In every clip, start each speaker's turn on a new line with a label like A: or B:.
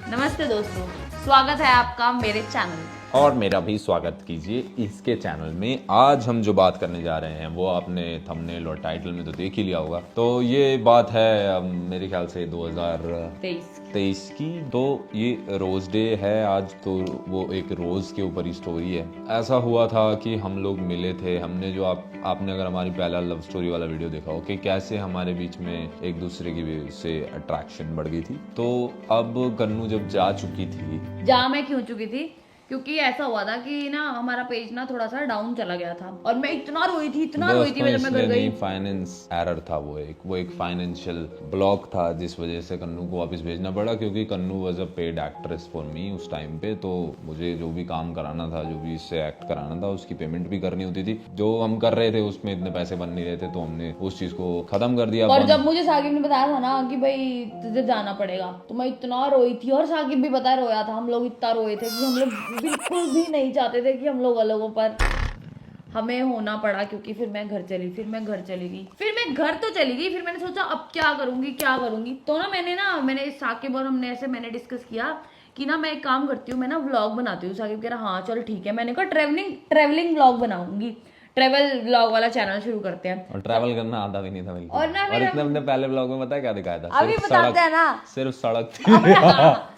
A: नमस्ते दोस्तों, स्वागत है आपका मेरे चैनल में।
B: और मेरा भी स्वागत कीजिए इसके चैनल में। आज हम जो बात करने जा रहे हैं वो आपने थंबनेल और टाइटल में तो देख ही लिया होगा। तो ये बात है मेरे ख्याल से 2023 की। तो ये रोज डे है आज। तो वो एक रोज के ऊपर ही स्टोरी है। ऐसा हुआ था कि हम लोग मिले थे। हमने जो आपने अगर हमारी पहला लव स्टोरी वाला वीडियो देखा हो कि कैसे हमारे बीच में एक दूसरे की वजह से अट्रैक्शन बढ़ गई थी। तो अब कन्नू जब जा चुकी थी,
A: मैं क्यों चुकी थी, क्योंकि ऐसा हुआ था कि ना हमारा पेज ना थोड़ा सा डाउन चला गया था और मैं इतना रोई थी जब मैं घर गई।
B: फाइनेंस एरर था। वो एक फाइनेंशियल ब्लॉक था जिस वजह से कन्नू को वापस भेजना पड़ा, क्योंकि Kannu was a paid actress for me उस टाइम पे। तो मुझे जो भी काम कराना था, जो भी इससे एक्ट कराना था, उसकी पेमेंट भी करनी होती थी। जो हम कर रहे थे उसमें इतने पैसे बन नहीं रहे थे, तो हमने उस चीज को खत्म कर दिया।
A: और जब मुझे साकिब ने बताया था ना कि भाई तुझे जाना पड़ेगा, तो मैं इतना रोई थी। और साकिब भी पता है रोया था। हम लोग इतना रोए थे कि हम लोग बिल्कुल भी नहीं चाहते थे कि हम लोग अलग हो, पर हमें होना पड़ा। क्योंकि फिर मैं घर चली गई। फिर मैं घर तो चली गई। फिर मैंने सोचा अब क्या करूंगी। तो ना मैंने साकिब और मैंने डिस्कस किया कि ना मैं एक काम करती हूँ, मैं ना व्लॉग बनाती हूँ। साकिब कह रहा हाँ चल ठीक है। मैंने कहा ट्रेवलिंग व्लॉग बनाऊंगी। ट्रेवल व्लॉग वाला चैनल शुरू करते हैं।
B: और ट्रैवल करना आता भी नहीं था बिल्कुल। और इसने अपने पहले ब्लॉग में बताया क्या दिखाया था?
A: अभी बताते हैं ना।
B: सिर्फ सड़क थी।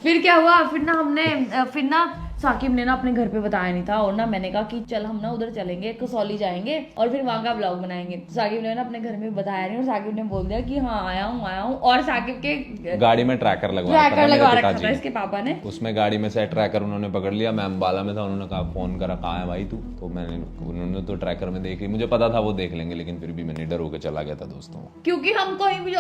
A: फिर क्या हुआ, फिर ना साकिब ने ना अपने घर पे बताया नहीं था। और ना मैंने कहा कि चल हम ना उधर चलेंगे, कसौली जाएंगे और फिर वहां का ब्लॉग बनाएंगे। साकिब ने ना अपने घर में बताया नहीं और साकिब ने बोल दिया कि हाँ आया हूँ। और साकिब के
B: गाड़ी में ट्रैकर लगवा
A: रखा था इसके पापा ने।
B: उसमें गाड़ी में से ट्रैकर उन्होंने पकड़ लिया। मैं अम्बाला में था। उन्होंने कहा फोन करा, कहाँ है भाई तू? तो उन्होंने तो ट्रैकर में देख ली। मुझे पता था वो देख लेंगे, लेकिन फिर भी मैं निडर होकर चला गया था दोस्तों।
A: क्योंकि हम कहीं भी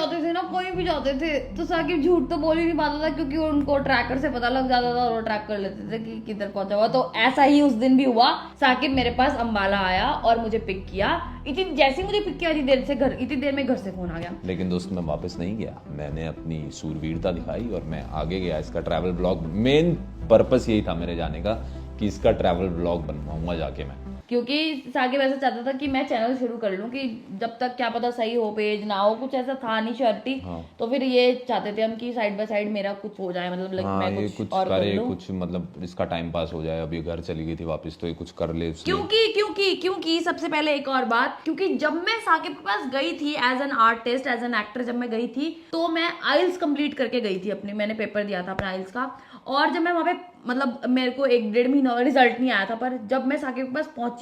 A: जाते थे तो साकिब झूठ तो बोल ही नहीं पाता था, क्योंकि उनको ट्रैकर से पता लग जाता था और वो ट्रैक कर लेते थे कि किधर पहुंचा हुआ। तो ऐसा ही उस दिन भी हुआ। साकिब मेरे पास अम्बाला आया और मुझे पिक किया। जैसे मुझे पिक किया इतनी देर में घर से फोन आ गया।
B: लेकिन दोस्त मैं वापस नहीं गया। मैंने अपनी सूरवीरता दिखाई और मैं आगे गया। इसका ट्रैवल ब्लॉग, मेन पर्पस यही था मेरे जाने का कि इसका ट्रैवल ब्लॉग बनवाऊंगा जाके मैं।
A: क्योंकि साकिब ऐसा चाहता था कि मैं चैनल शुरू कर लूं, कि जब तक क्या पता सही हो पेज ना हो, कुछ ऐसा था नहीं श्योरिटी।
B: हाँ।
A: तो फिर ये चाहते थे हम कि साइड बाय साइड मेरा कुछ हो जाए, मतलब
B: हाँ,
A: मैं
B: ये
A: कुछ और
B: करे,
A: कर लूं।
B: कुछ मतलब इसका टाइम पास हो जाए। अभी घर चली गई थी वापस, तो ये कुछ कर ले।
A: क्योंकि सबसे पहले एक और बात, क्योंकि जब मैं साकिब के पास गई थी as an artist, as an actor, जब मैं गई थी तो मैं आइल्स कंप्लीट करके गई थी अपनी। मैंने पेपर दिया था अपना आइल्स का। और जब मैं वहां पे मतलब मेरे को 1-1.5 महीना रिजल्ट नहीं आया था, पर जब मैं साकिब के पास पहुंची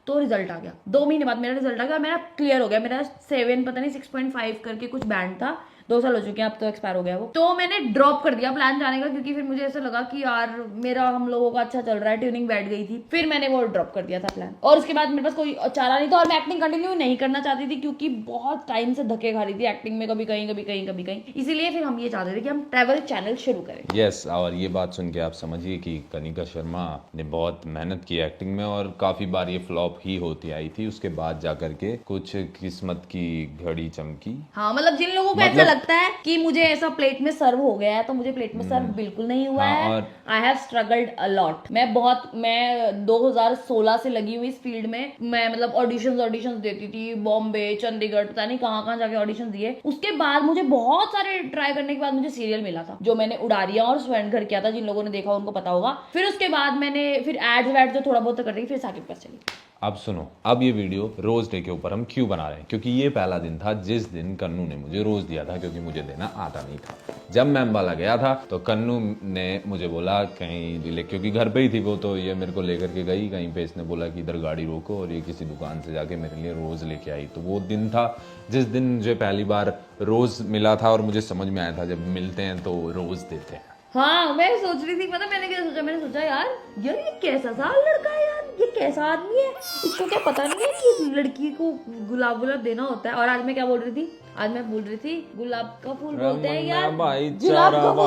A: तो रिजल्ट आ गया। 2 महीने बाद मेरा रिजल्ट आ गया और मेरा क्लियर हो गया। मेरा 7 पता नहीं 6.5 करके कुछ बैंड था। 2 साल हो चुके हैं, अब तो एक्सपायर हो गया वो। तो मैंने ड्रॉप कर दिया प्लान जाने का, क्योंकि फिर मुझे ऐसा लगा कि यार मेरा हम लोगों का अच्छा चल रहा है, ट्यूनिंग बैठ गई थी। फिर मैंने वो ड्रॉप कर दिया था प्लान। और उसके बाद मेरे पास कोई चारा नहीं था और मैं एक्टिंग कंटिन्यू नहीं करना चाहती थी, क्योंकि बहुत टाइम से धक्के खा रही थी एक्टिंग में, कभी कहीं। इसीलिए फिर हम ये चाहते थे कि हम ट्रैवल चैनल शुरू करें।
B: यस। और ये बात सुन के आप समझिए कि कनिका शर्मा ने बहुत मेहनत की एक्टिंग में, और काफी बार ये फ्लॉप ही होती आई थी। उसके बाद जाकर के कुछ किस्मत की घड़ी चमकी।
A: हाँ, मतलब जिन लोगों को ऐसा लगता है कि मुझे ऐसा प्लेट में सर्व हो गया है, तो मुझे प्लेट में सर्व बिल्कुल नहीं हुआ है। I have struggled a lot. मैं 2016 से लगी हुई इस फील्ड में। मैं मतलब ऑडिशंस देती थी, बॉम्बे, चंडीगढ़, पता नहीं कहाँ जाके ऑडिशन दिए। उसके बाद मुझे बहुत सारे ट्राई करने के बाद मुझे सीरियल मिला था, जो मैंने उड़ारिया और स्वर्ण घर किया था। जिन लोगों ने देखा उनको पता होगा। फिर उसके बाद मैंने फिर एड्स वैड्स जो थोड़ा बहुत कर रही, फिर साकिब पास चली।
B: अब सुनो, अब ये वीडियो रोज डे के ऊपर हम क्यों बना रहे हैं? क्योंकि ये पहला दिन था जिस दिन कन्नू ने मुझे रोज दिया था, क्योंकि मुझे देना आता नहीं था। जब मैं अम्बाला गया था तो कन्नू ने मुझे बोला कहीं, क्योंकि घर पे ही थी वो, तो ये मेरे को लेकर के गई कहीं पे। इसने बोला कि इधर गाड़ी रोको और ये किसी दुकान से जाके मेरे लिए रोज लेके आई। तो वो दिन था जिस दिन मुझे पहली बार रोज मिला था, और मुझे समझ में आया था जब मिलते हैं तो रोज देते हैं।
A: हाँ, मैं सोच रही थी, पता मैंने क्या सोचा? मैंने सोचा यार ये कैसा सा लड़का है यार, ये कैसा आदमी है, इसको क्या पता नहीं है कि लड़की को गुलाब देना होता है। और आज मैं क्या बोल रही थी? आज मैं बोल रही थी गुलाब का फूल बोलते हैं यार, गुलाब का फूल।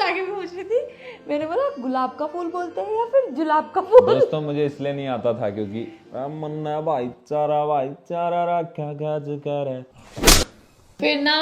A: आगे भी पूछ रही थी, मैंने बोला गुलाब का फूल बोलते हैं या फिर जुलाब का फूल?
B: दोस्तों मुझे इसलिए नहीं आता था क्योंकि मन्ना भाईचारा रखा गज करे।
A: फिर ना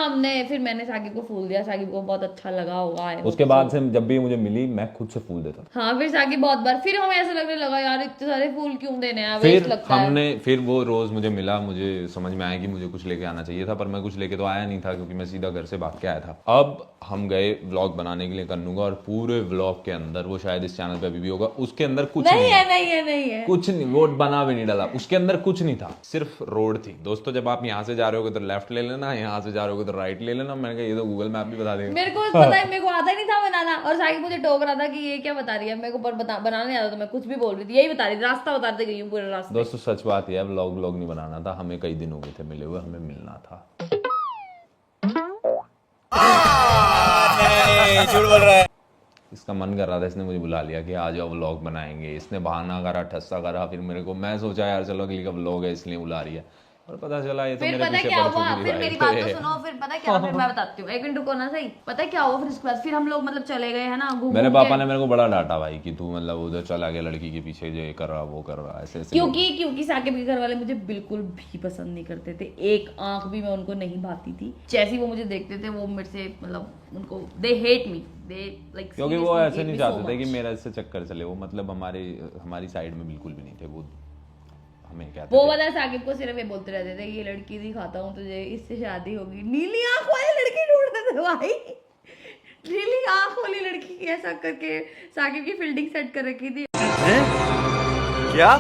A: फिर मैंने साकिब को फूल दिया, साकिब को बहुत अच्छा लगा होगा।
B: उसके बाद से जब भी मुझे मिली मैं खुद से फूल देता था।
A: हाँ, फिर साकिब बहुत बार, फिर हमें ऐसा लगने लगा यार इतने सारे फूल क्यों देने हैं,
B: फिर
A: वेस्ट लगता है।
B: हमने फिर वो रोज मुझे मिला, मुझे समझ में आया कि मुझे कुछ लेके आना चाहिए था, पर मैं कुछ लेके तो आया नहीं था क्योंकि मैं सीधा घर से भाग के आया था। अब हम गए व्लॉग बनाने के लिए कन्नू का, और पूरे व्लॉग के अंदर, वो शायद इस चैनल पे अभी भी होगा, उसके अंदर कुछ नहीं
A: है
B: कुछ नहीं, वो बना भी नहीं डाला, उसके अंदर कुछ नहीं था, सिर्फ रोड थी। दोस्तों जब आप यहाँ से जा रहे हो तो लेफ्ट ले लेना, यहाँ से जा रहे हो तो राइट ले लेना। मैंने कहा ये तो गूगल मैप भी बता देगा।
A: मेरे को पता है, मेरे को आता ही नहीं था बनाना, और साकिब मुझे टोक रहा था कि ये क्या बता रही है, मेरे को बनाना नहीं आता, तो मैं कुछ भी बोल रही थी, यही बता रही थी, रास्ता बताते गई हूँ पूरे रास्ते।
B: दोस्तों सच बात यह है, व्लॉग नहीं बनाना था, हमें कई दिन हो गए थे मिले हुए, हमें मिलना था।
C: झूठ बोल रहा है।
B: इसका मन कर रहा था, इसने मुझे बुला लिया कि आ जाओ व्लॉग बनाएंगे, इसने बहाना करा, ठस्सा करा, फिर मेरे को, मैं सोचा यार चलो अगली का व्लॉग है इसलिए बुला रही है, और पता चला ये तो
A: फिर
B: मेरे
A: पता
B: पीछे
A: क्या
B: पड़
A: हुआ,
B: चुकी थी
A: फिर
B: भाई।
A: मेरी बात तो सुनो, फिर पता क्या, फिर मैं बताती हूँ, एक मिनट रुको ना सही। पता क्या हुआ फिर उसके बाद, फिर हम लोग मतलब चले गए है ना
B: मेरे पापा ने मेरे को बड़ा डांटा भाई कि तू मतलब उधर चला गया लड़की के पीछे, ये कर रहा वो कर रहा, ऐसे ऐसे।
A: क्योंकि साकिब के घर वाले मुझे बिल्कुल भी पसंद नहीं करते थे, एक आंख भी मैं उनको नहीं भाती थी। जैसे वो मुझे देखते थे वो मेरे से मतलब उनको, they hate me, they like,
B: क्योंकि वो ऐसे नहीं चाहते थे कि मेरा इससे चक्कर चले, वो मतलब हमारी साइड में बिल्कुल भी नहीं थे वो, हमें कहते
A: वो
B: थे।
A: बता साकिब को सिर्फ ये बोलते रहते थे ये लड़की दिखाता हूँ तुझे, इससे शादी होगी। नीली आंख वाली लड़की ढूंढते थे भाई, नीली आंख वाली लड़की की ऐसा करके साकिब की फील्डिंग सेट कर रखी थी।
C: क्या?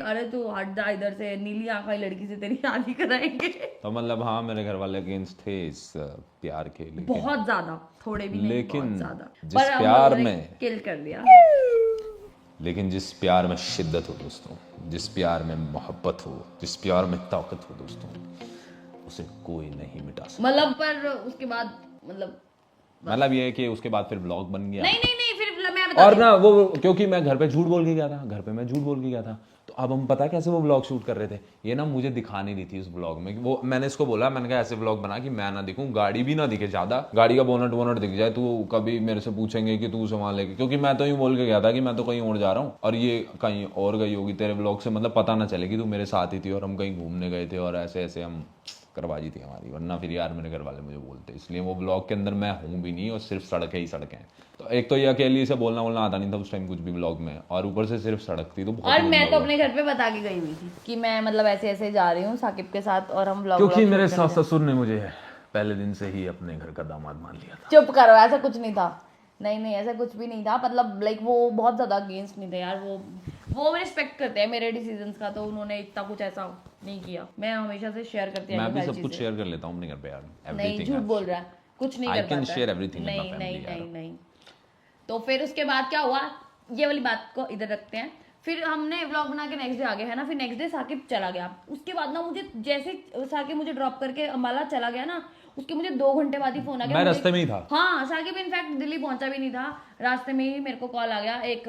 A: अरे तू हट जा इधर से, नीली आंख वाली लड़की से तेरी शादी कराएंगे।
B: तो मतलब हाँ, मेरे घर वाले अगेंस्ट थे इस प्यार के, लेकिन
A: बहुत ज्यादा, थोड़े भी नहीं,
B: लेकिन
A: बहुत ज्यादा,
B: जिस
A: पर हम
B: प्यार
A: लोगों ने
B: में
A: किल कर दिया।
B: लेकिन जिस प्यार में शिद्दत हो दोस्तों, जिस प्यार में मोहब्बत हो, जिस प्यार में ताकत हो दोस्तों, उसे कोई नहीं मिटा सकता।
A: मतलब पर उसके बाद
B: मतलब ये है कि उसके बाद फिर ब्लॉग बन गया।
A: नहीं, फिर मैं
B: और ना वो, क्योंकि मैं घर पे झूठ बोल के गया था, घर पे मैं झूठ बोल के गया था, तो अब हम पता कैसे वो व्लॉग शूट कर रहे थे, ये ना मुझे दिखा नहीं रही थी उस व्लॉग में। वो मैंने इसको बोला, मैंने कहा ऐसे व्लॉग बना कि मैं ना दिखूं, गाड़ी भी ना दिखे ज्यादा, गाड़ी का बोनट दिख जाए तो कभी मेरे से पूछेंगे कि तू संभालेगी, क्योंकि मैं तो यूं बोल के गया था कि मैं तो कहीं और जा रहा हूँ और ये कहीं और गई होगी, तेरे व्लॉग से मतलब पता ना चले कि तू मेरे साथ ही थी और हम कहीं घूमने गए थे, और ऐसे ऐसे हम करवाजी थी हमारी, वरना फिर यार मेरे घर वाले मुझे बोलते, इसलिए वो ब्लॉग के अंदर मैं हूँ भी नहीं, और सिर्फ सड़कें ही सड़कें। तो एक तो ये अकेली से बोलना आता नहीं था उस टाइम कुछ भी ब्लॉग में, और ऊपर से सिर्फ सड़क थी, तो बहुत
A: और मैं तो अपने घर पे बता के गई हुई थी कि मैं मतलब ऐसे ऐसे जा रही हूँ साकिब के साथ, और हम व्लॉग,
B: क्योंकि मेरे सास ससुर ने मुझे पहले दिन से ही अपने घर का दामाद मान लिया था।
A: चुप करो, ऐसा कुछ नहीं था, नहीं ऐसा कुछ भी नहीं था, मतलब लाइक वो बहुत ज्यादा अगेंस्ट नहीं थे यार, वो रिस्पेक्ट करते हैं मेरे डिसीजंस का, तो उन्होंने इतना कुछ ऐसा नहीं किया। मैं हमेशा से शेयर करती हूँ,
B: मैं भी सब कुछ शेयर कर लेता हूँ अपने घर पे यार,
A: नहीं झूठ बोल रहा है, कुछ नहीं कर पाता,
B: I can share everything with my family
A: नहीं। तो फिर उसके बाद क्या हुआ, ये वाली बात को इधर रखते हैं। फिर हमने व्लॉग बना के नेक्स्ट डे आ गए है ना, फिर नेक्स्ट डे साकिब चला गया। उसके बाद ना मुझे जैसे साकिब मुझे ड्रॉप करके अम्बाला चला गया ना, उसके मुझे 2 घंटे बाद ही फोन आ गया।
B: मैं रास्ते में ही था।
A: हाँ, साकिब इनफैक्ट दिल्ली पहुंचा भी नहीं था, रास्ते में ही मेरे को कॉल आ गया। एक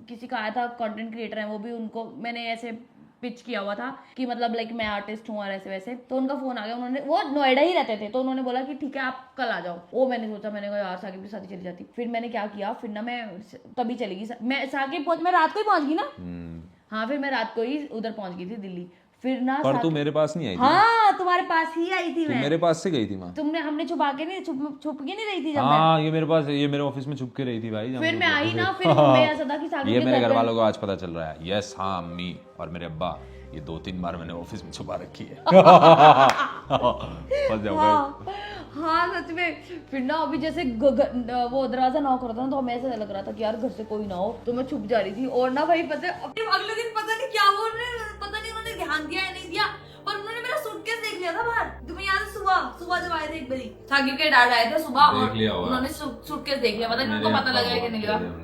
A: किसी का आया था, कंटेंट क्रिएटर है वो भी, उनको मैंने ऐसे पिच किया हुआ था कि मतलब लाइक मैं आर्टिस्ट हूँ और ऐसे वैसे, तो उनका फोन आ गया। उन्होंने, वो नोएडा ही रहते थे, तो उन्होंने बोला कि ठीक है आप कल आ जाओ। वो मैंने सोचा, मैंने कहा यार साकिब की शादी चली जाती। फिर मैंने क्या किया, फिर ना मैं तभी चली गई, मैं साकिब मैं रात को ही पहुंच गई ना। हाँ, फिर मैं रात को ही उधर पहुंच गई थी दिल्ली। फिर ना
B: पर तू मेरे पास नहीं आई थी।
A: हाँ, तुम्हारे पास ही आई थी मैं।
B: मेरे पास से गई थी माँ,
A: हमने छुपा के नहीं, छुप के नहीं रही थी जब
B: हाँ, ये मेरे पास, ये मेरे ऑफिस में छुप के रही थी भाई।
A: फिर मैं आई ना, फिर मैं ऐसा था कि साकिब
B: ये मेरे घर वालों को आज पता चल रहा है। यस, हाँ, अम्मी और मेरे अब्बा, ये 2-3 बार मैंने ऑफिस में छुपा रखी है। फंस जाओगे।
A: हाँ सच में। फिर ना अभी जैसे वो दरवाजा नॉक हो रहा था ना, तो हमें ऐसा लग रहा था कि यार घर से कोई ना हो, तो मैं छुप जा रही थी। और ना भाई पता है, अगले दिन पता नहीं क्या बोल रहे, पता नहीं उन्होंने ध्यान दिया या नहीं दिया, पर उन्होंने मेरा सूटकेस देख लिया था बाहर। तुम्हें याद है, सुबह जब आए थे एक बारी, साकिब के डैड आए थे सुबह, और उन्होंने सूटकेस देख लिया, पता नहीं उनको पता लगा कि नहीं लगा।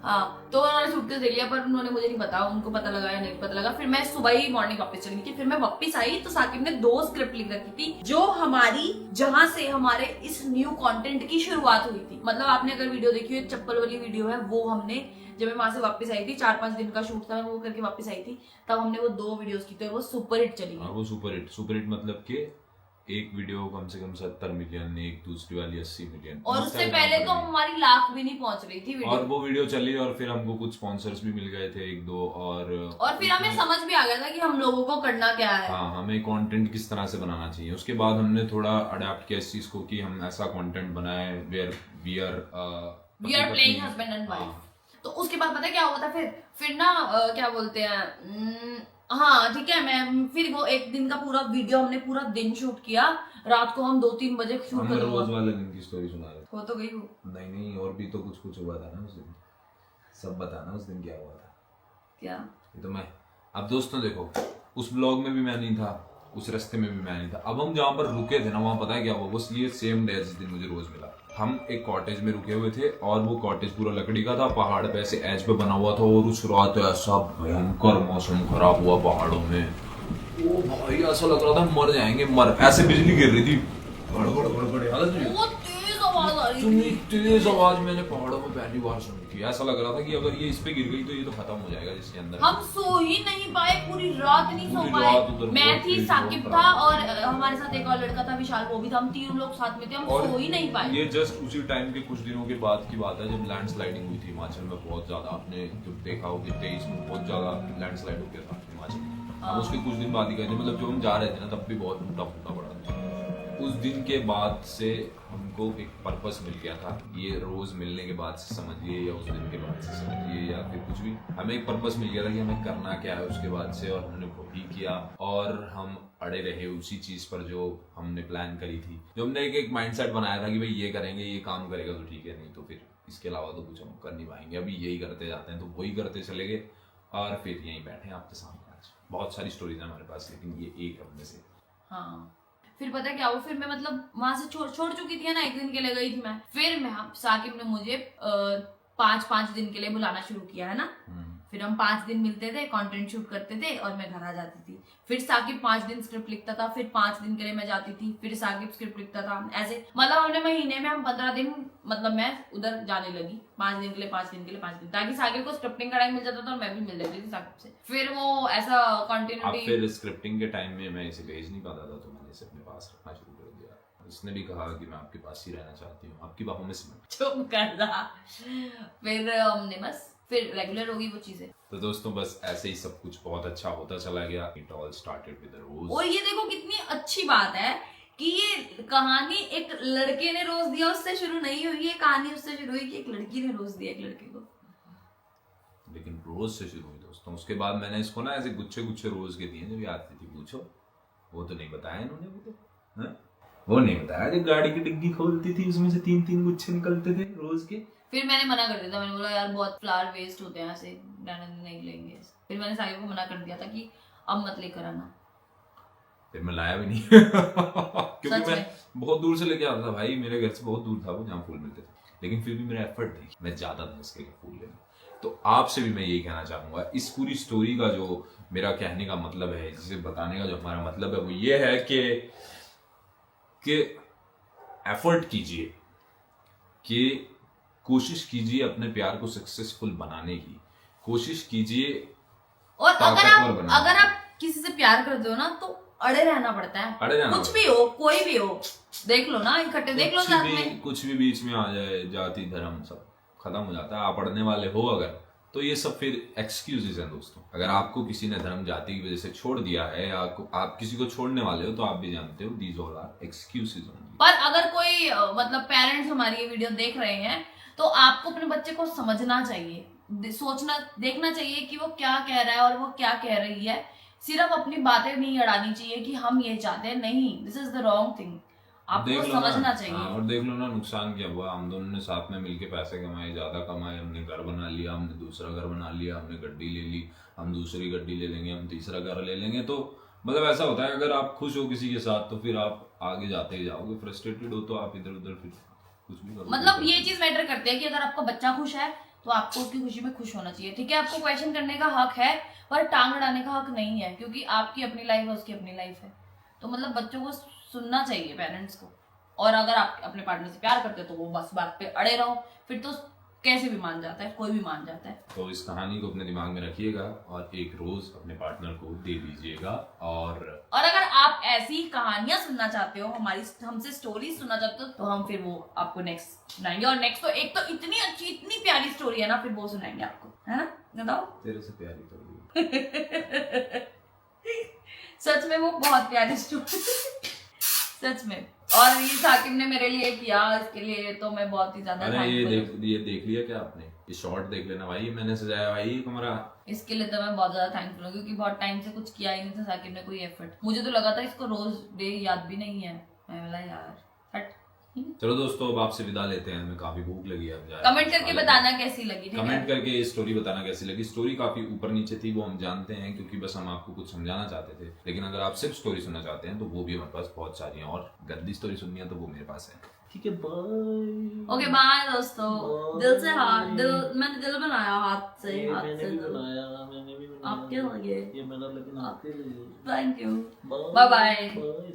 A: हाँ, तो उन्होंने सूटकेस देख लिया, पर उन्होंने मुझे नहीं पता उनको पता लगा या नहीं पता लगा। फिर मैं सुबह ही मॉर्निंग वापस चली गई। फिर मैं वापस आई तो साकिब ने 2 स्क्रिप्ट लिख रखी थी, जो हमारी, जहां से हमारे इस न्यू कंटेंट की शुरुआत हुई थी। मतलब आपने अगर वीडियो देखी हो, चप्पल वाली वीडियो है, वो हमने जब मैं वहां से वापस आई थी, 4-5 दिन का शूट था, मैं वो करके वापस आई थी, तब हमने वो 2 वीडियोस की, तो वो सुपर हिट चली गई।
B: वो सुपर हिट मतलब कि एक वीडियो कम से कम 70 मिलियन, एक दूसरी वाली 80 मिलियन,
A: और उससे पहले तो हमारी लाख भी नहीं पहुंच रही थी वीडियो।
B: और वो वीडियो चली और फिर हमको कुछ स्पॉन्सर्स भी मिल गए थे एक दो, और
A: फिर हमें समझ भी आ गया था कि हम लोगों को करना क्या है।
B: हाँ, हमें कंटेंट किस तरह से बनाना चाहिए। उसके बाद हमने थोड़ा अडेप्ट किया इस चीज को कि हम ऐसा कंटेंट बनाए where we are
A: playing husband and wife. तो उसके बाद पता है क्या हुआ था फिर ना क्या बोलते हैं, हाँ ठीक है, मैं फिर वो एक दिन का पूरा वीडियो हमने पूरा दिन शूट किया, रात को हम 2-3 बजे शूट कर
B: रोज वाले दिन की स्टोरी सुना रहे
A: हो तो गई हो।
B: नहीं, और भी तो कुछ हुआ था ना उस दिन, सब बताना उस दिन क्या हुआ था।
A: क्या?
B: ये तो मैं, अब दोस्तों देखो, उस ब्लॉग में भी मैं नहीं था, उस रास्ते में भी मैं नहीं था। अब हम जहाँ पर रुके थे ना, वहाँ पता है क्या हुआ, बस ये सेम डे जिस दिन मुझे रोज मिला, हम एक कॉटेज में रुके हुए थे और वो कॉटेज पूरा लकड़ी का था, पहाड़ पे ऐसे एज पे बना हुआ था, और उस रात ऐसा भयंकर मौसम खराब हुआ पहाड़ों में। ओ भाई ऐसा लग रहा था मर जाएंगे, ऐसे बिजली गिर रही थी, गड़गड़ हालत इतनी तेज आवाज मैंने पहाड़ों में पहली बार सुनी थी। ऐसा लग रहा था कि अगर ये इस पे गिर गई तो ये तो खत्म हो जाएगा जिसके अंदर।
A: हम सो ही नहीं पाए, पूरी रात नहीं सो पाए। मैं थी, साकिब था, और हमारे साथ एक और लड़का था विशाल, वो भी था, हम 3 लोग साथ में थे, हम सो ही नहीं पाए।
B: ये जस्ट उसी टाइम के कुछ दिनों के बाद की बात है जब लैंडस्लाइडिंग हुई थी हिमाचल में बहुत ज्यादा। आपने जब देखा हो कि 23 में बहुत ज्यादा लैंडस्लाइड हो गया था हिमाचल में। हम उसके कुछ दिन बाद ही गए थे, मतलब जब हम जा रहे थे ना तब भी बहुत टूटा फूटा पड़ा था। उस दिन के बाद से हमको एक पर्पस मिल गया था, ये रोज मिलने के बाद से समझिए या उस दिन के बाद से समझिए या फिर कुछ भी, हमें एक पर्पस मिल गया था कि हमें करना क्या है उसके बाद से, और हमने वो भी किया और हम अड़े रहे उसी चीज पर जो हमने प्लान करी थी। जो हमने एक माइंडसेट बनाया था कि भाई ये करेंगे, ये काम करेगा तो ठीक है, नहीं तो फिर इसके अलावा तो कुछ हम कर नहीं पाएंगे, अभी यही करते जाते हैं, तो वही करते चले गए और फिर यहीं बैठे आपके सामने आज। बहुत सारी स्टोरीज है हमारे पास, लेकिन ये एक है उनमें से।
A: हाँ, फिर पता क्या हुआ, फिर मैं मतलब वहां से छोड़ चुकी थी ना, एक दिन के लिए गई थी मैं, फिर मैं साकिब ने मुझे 5 दिन के लिए बुलाना शुरू किया है ना। फिर हम 5 दिन मिलते थे, कंटेंट शूट करते थे और मैं घर आ जाती थी। फिर साकिब 5 दिन स्क्रिप्ट लिखता था, फिर 5 दिन के लिए मैं जाती थी, फिर साकिब स्क्रिप्ट लिखता था, ऐसे मतलब हमने महीने में हम 15 दिन, मतलब मैं उधर जाने लगी 5 दिन के लिए 5 दिन के लिए 5 दिन, ताकि साकिब को स्क्रिप्टिंग का टाइम मिल जाता था और मैं भी मिल जाती थी साकिब से। फिर वो ऐसा कंटिन्यूटी।
B: फिर स्क्रिप्टिंग के टाइम में मैं इसे भेज नहीं पाता था, तो मैंने इसे अपने पास रखना शुरू कर दिया। उसने भी कहा कि मैं आपके पास ही रहना चाहती हूँ, आपकी बाहों में सिमट।
A: चुप कर रहा। फिर हमने बस फिर रेगुलर होगी वो चीजें।
B: तो दोस्तों बस ऐसे ही सब कुछ बहुत अच्छा होता चला गया। It all started with a rose।
A: और ये देखो कितनी अच्छी बात है कि ये कहानी एक लड़के ने रोज दिया उससे शुरू नहीं हुई, ये कहानी उससे शुरू हुई कि एक लड़की ने रोज दिया एक लड़के को।
B: लेकिन रोज से शुरू हुई दोस्तों, उसके बाद मैंने इसको ना ऐसे गुच्छे गुच्छे रोज के दिए, जब आती थी पूछो, वो तो नहीं बताया इन्होंने, वो नहीं बताया। जब गाड़ी की डिग्गी खोलती थी उसमें से 3-3 गुच्छे निकलते थे रोज के।
A: फिर मैंने मना कर दिया था, मैंने बोला यार बहुत फ्लावर वेस्ट होते हैं, ऐसे नहीं लेंगे। फिर मैंने साहिब को मना कर दिया था कि अब मत लेकर आना।
B: फिर मैं लाया भी नहीं क्योंकि मैं बहुत दूर से लेके आता था भाई, मेरे घर से बहुत दूर था वो जहाँ फूल मिलते थे, लेकिन फिर भी मेरा एफर्ट देखिए, मैं ज्यादा था इसके लिए फूल लेने। तो आपसे भी मैं यही कहना चाहूंगा, इस पूरी स्टोरी का जो मेरा कहने का मतलब है, जिसे बताने का जो हमारा मतलब है, वो ये है कि एफर्ट कीजिए, कि कोशिश कीजिए अपने प्यार को सक्सेसफुल बनाने की, कोशिश कीजिए।
A: और अगर आप किसी से प्यार करते हो ना तो अड़े रहना पड़ता है, कुछ भी हो, कोई भी हो, देख लो ना, इकट्ठे देख लो साथ में।
B: कुछ भी बीच में आ जाए, जाति धर्म सब खत्म हो जाता है। आप अड़ने वाले हो अगर, तो ये सब फिर एक्सक्यूजेस हैं दोस्तों। अगर आपको किसी ने धर्म जाति की वजह से छोड़ दिया है, या आप किसी को छोड़ने वाले हो, तो आप भी जानते हो दीज ऑल आर एक्सक्यूजेस।
A: पर अगर कोई मतलब पेरेंट्स हमारी ये वीडियो देख रहे हैं, तो आपको अपने बच्चे को समझना चाहिए, सोचना देखना चाहिए कि वो क्या कह रहा है और वो क्या कह रही है। सिर्फ अपनी बातें नहीं अड़ानी चाहिए कि हम ये चाहते हैं, नहीं, this is the wrong thing, आपको समझना चाहिए।
B: और देख लो ना नुकसान क्या हुआ, हम दोनों ने साथ में मिलके पैसे कमाए, ज्यादा कमाए, हमने घर बना लिया, हमने दूसरा घर बना लिया, हमने गड्डी ले ली, हम दूसरी गड्डी ले लेंगे, हम तीसरा घर ले लेंगे। तो मतलब ऐसा होता है, अगर आप खुश हो किसी के साथ तो फिर आप आगे जाते ही जाओगे, फ्रस्ट्रेटेड हो तो आप इधर उधर फिर कुछ भी करोगे।
A: मतलब ये चीज मैटर करती है कि अगर आपका बच्चा खुश है तो आपको उसकी खुशी में खुश होना चाहिए, ठीक है। आपको क्वेश्चन करने का हक है, पर टांग अड़ाने का हक नहीं है, क्योंकि आपकी अपनी लाइफ है, उसकी अपनी लाइफ है। तो मतलब बच्चों को सुनना चाहिए, पेरेंट्स को। और अगर आप अपने पार्टनर से प्यार करते हो तो वो बस बात पे अड़े रहो, फिर तो कैसे भी मान जाता है, कोई भी मान जाता है।
B: तो इस कहानी को अपने दिमाग में रखिएगा और एक रोज अपने पार्टनर को दे दीजिएगा। और
A: अगर आप ऐसी कहानियां सुनना चाहते हो, हमारी हमसे स्टोरी सुनना चाहते हो, तो हम फिर वो आपको नेक्स्ट सुनाएंगे। और नेक्स्ट तो एक तो इतनी अच्छी इतनी प्यारी स्टोरी है ना, फिर वो सुनाएंगे आपको, है ना? बताओ।
B: तेरे से प्यारी तो
A: सच में वो बहुत प्यारी स्टोरी सच में। और ये साकिब ने मेरे लिए किया, इसके लिए तो मैं बहुत ही ज्यादा
B: अरे ये
A: थैंकफुल
B: देख लिया क्या आपने? ये शॉर्ट देख लेना भाई, मैंने सजाया भाई कमरा।
A: इसके लिए तो मैं बहुत ज्यादा थैंकफुल हूँ, क्योंकि बहुत टाइम से कुछ किया ही नहीं था साकिब ने, कोई एफर्ट। मुझे तो लगा था इसको रोज डे याद भी नहीं है, मैं बोला यार हट।
B: चलो दोस्तों, अब आपसे विदा लेते हैं, हमें काफी भूख लगी है।
A: कमेंट करके बताना कैसी लगी, ठीक है?
B: कमेंट करके स्टोरी बताना कैसी लगी। स्टोरी काफी ऊपर नीचे थी, वो हम जानते हैं, क्योंकि बस हम आपको कुछ समझाना चाहते थे। लेकिन अगर आप सिर्फ स्टोरी सुनना चाहते हैं तो वो भी हमारे पास बहुत सारी हैं, और गंदी स्टोरी सुननी है तो वो मेरे पास है। ठीक है, बाय।
A: ओके बाय दोस्तों। दिल से हाथ, दिल मैंने दिल बनाया हाथ से दिल। आपके लगे
B: ये मैंने लेकिन आपके लिए
A: thank you, bye bye,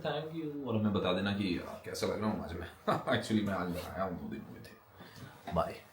B: thank you. और हमें बता देना कि कैसा लग रहा हूँ आज मैं। एक्चुअली मैं आज आया हूँ 2 दिन हुए थे। बाय।